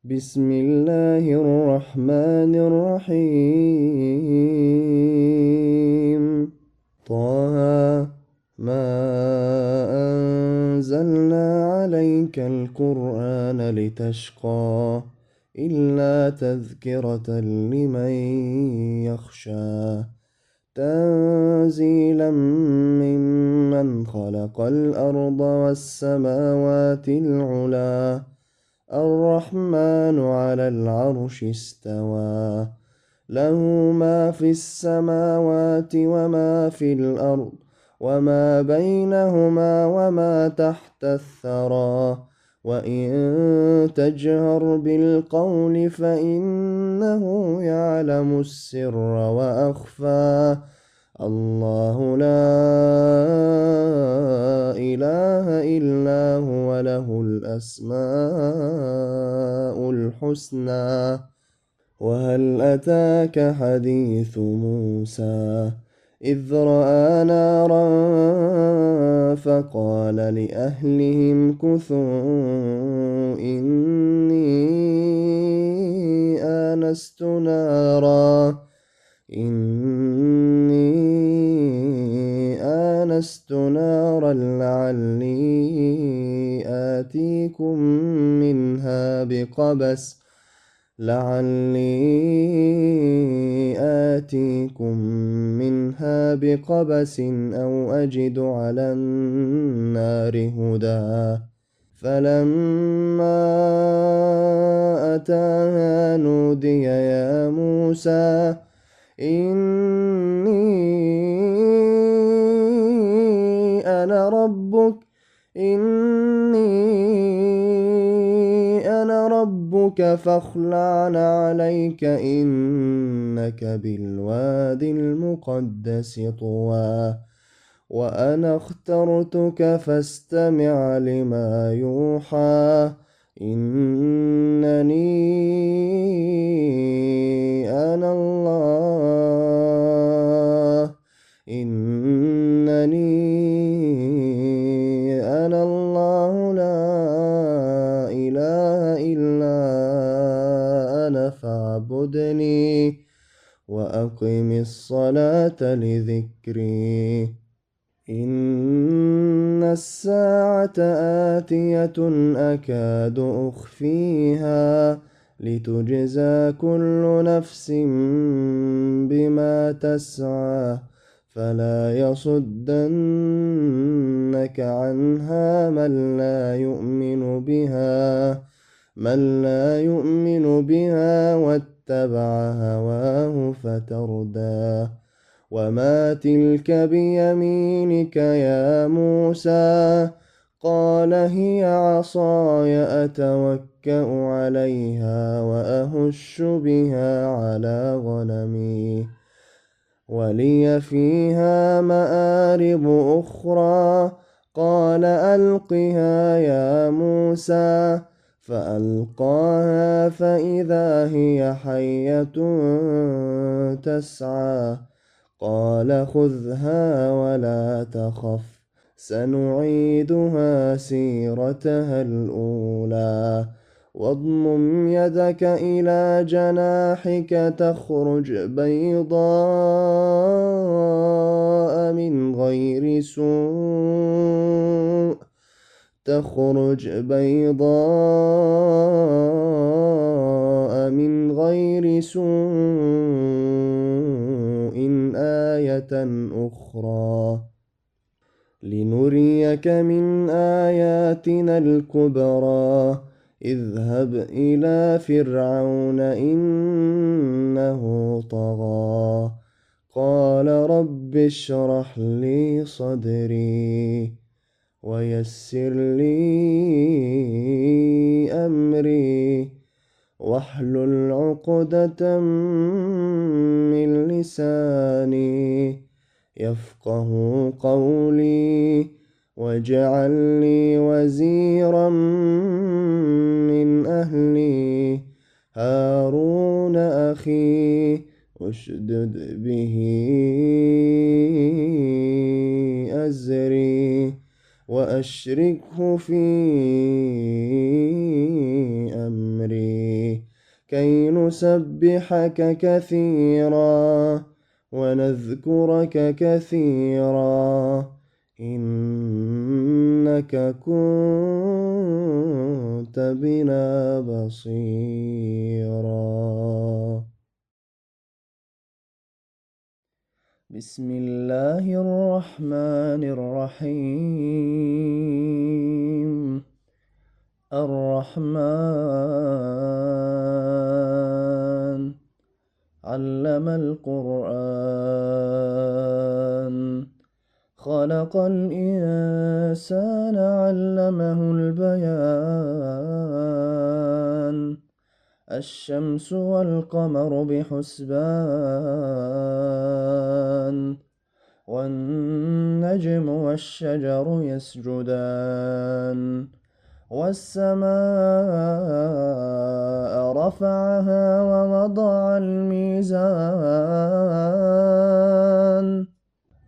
بسم الله الرحمن الرحيم. طه ما أنزلنا عليك القرآن لتشقى إلا تذكرة لمن يخشى تنزيلا ممن خلق الأرض والسماوات العلى الرحمن على العرش استوى له ما في السماوات وما في الأرض وما بينهما وما تحت الثرى وإن تجهر بالقول فإنه يعلم السر وأخفى الله لا إله إلا هو له الأسماء الحسنى. وهل أتاك حديث موسى إذ رأى نارا فقال لأهلهم كثوا إني آنست نارا لعلي آتيكم منها بقبس أو أجد على النار هدى فلما أتاها نودي يا موسى إني أنا ربك فاخلع عليك إنك بالواد المقدس طوى وأنا اخترتك فاستمع لما يوحى إنني أنا الله لا إله إلا أنا فاعبدني وأقم الصلاة لذكري إن الساعة آتية أكاد أخفيها لتجزى كل نفس بما تسعى فلا يصدنك عنها من لا يؤمن بها واتبع هواه فتردى وما تلك بيمينك يا موسى قال هي عصاي أتوكأ عليها وأهش بها على غنمي ولي فيها مآرب أخرى قال ألقها يا موسى فألقاها فإذا هي حية تسعى قال خذها ولا تخف سنعيدها سيرتها الأولى واضمم يدك إلى جناحك تخرج بيضاء من غير سوء آية أخرى لنريك من آياتنا الكبرى اذهب إلى فرعون إنه طغى قال رب اشرح لي صدري ويسر لي أمري واحلل عقدة من لساني يفقه قولي واجعل لي وزيرا من أهلي هارون أخي اشدد به أزري وأشركه في أمري كي نسبحك كثيرا ونذكرك كثيرا إنك كنت بنا بصيرا. بسم الله الرحمن الرحيم. الرحمن علم القرآن خلق الإنسان علمه البيان الشمس والقمر بحسبان والنجم والشجر يسجدان والسماء رفعها ووضع الميزان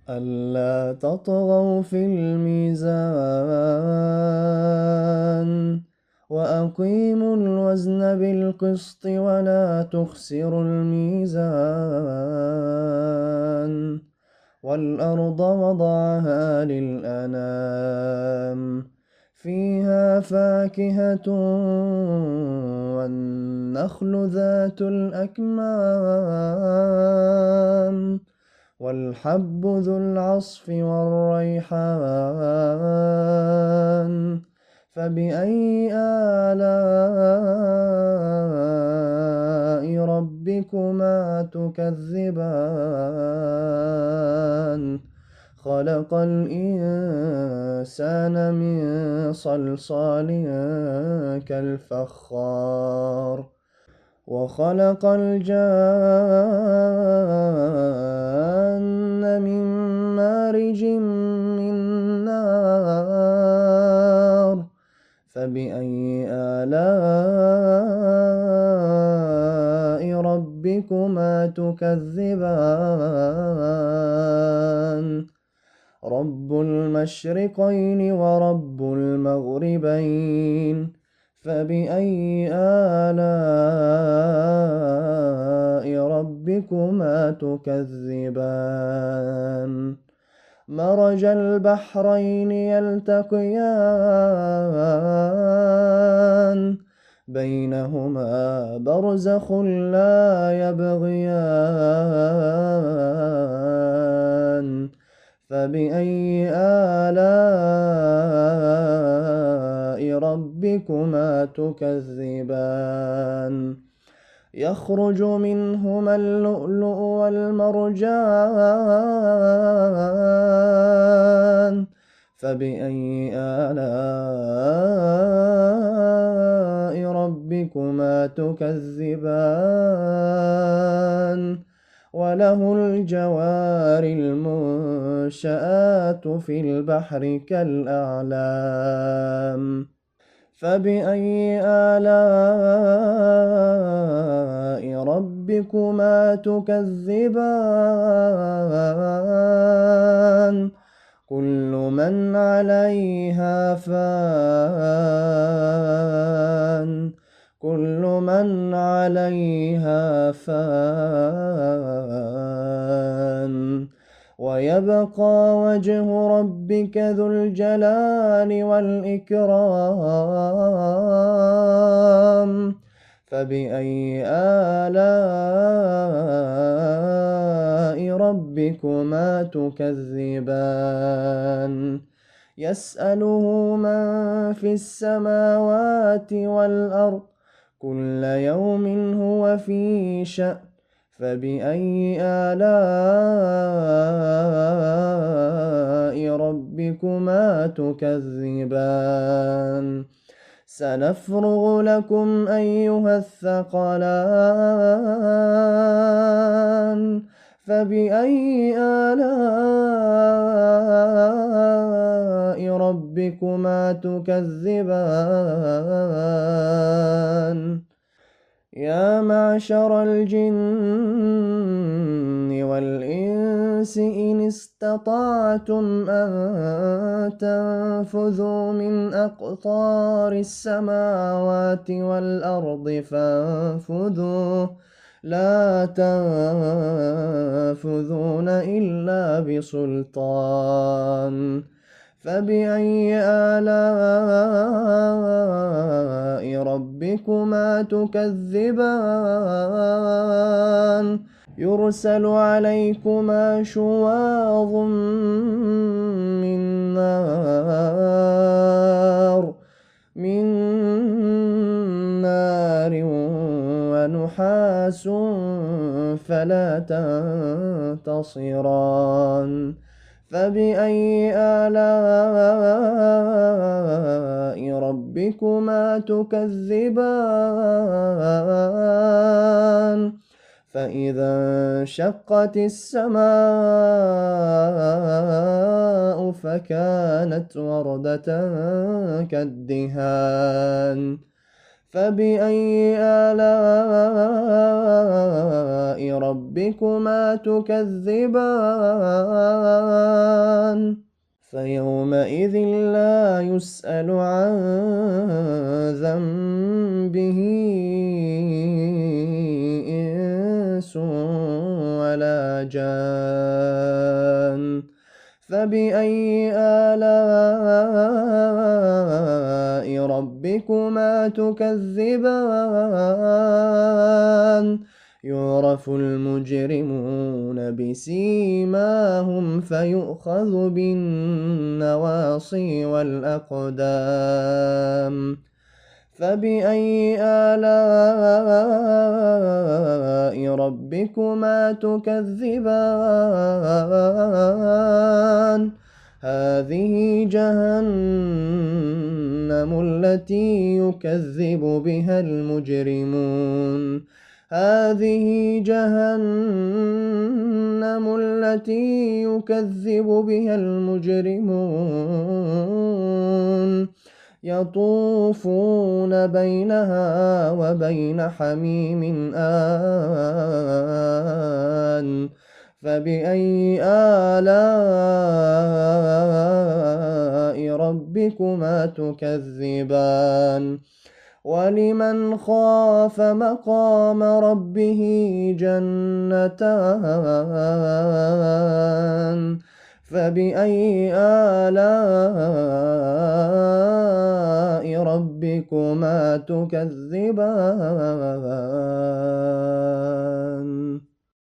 ألا تطغوا في الميزان وأقيموا الوزن بالقسط ولا تخسروا الميزان والأرض وضعها للأنام فيها فاكهة والنخل ذات الأكمام والحب ذو العصف والريحان فبأي آلاء ربكما تكذبان خلق الإنسان من صلصال كالفخار وخلق الجان من مارج من نار فبأي آلاء ربكما تكذبان رب المشرقين ورب المغربين فبأي آلاء ربكما تكذبان مرج البحرين يلتقيان بينهما برزخ لا يبغيان فبأي آلاء ربكما تكذبان يخرج منهما اللؤلؤ والمرجان فبأي آلاء ربكما تكذبان وله الجوار المنشآت في البحر كالأعلام فبأي آلاء ربكما تكذبان كل من عليها فان كل من عليها فان ويبقى وجه ربك ذو الجلال والإكرام فبأي آلاء ربكما تكذبان يسأله من في السماوات والأرض كل يوم هو في شأن فبأي آلاء ربكما تكذبان سنفرغ لكم أيها الثقلان فبأي آلاء ربكما تكذبان يا معشر الجن والإنس إن استطعتم أن تنفذوا من أقطار السماوات والأرض فانفذوا لا تنفذون إلا بسلطان. فبأي آلاء ربكما تكذبان يرسل عليكما شواظ من نار ونحاس فلا تنتصران. فبأي آلاء ربكما تكذبان فإذا انشقت السماء فكانت وردة كالدهان. فبأي آلاء ربكما تكذبان فيومئذ لا يسأل عن ذنبه إنس ولا جان. فبأي آلاء ربكما تكذبان يعرف المجرمون بسيماهم فيؤخذ بالنواصي والأقدام. فبأي آلاء ربكما تكذبان هذه جهنم التي يكذب بها المجرمون هذه جهنم التي يكذب بها المجرمون يطوفون بينها وبين حميم آن. فبأي آلاء ربكما تكذبان ولمن خاف مقام ربه جنتان. فبأي آلاء ربكما تكذبان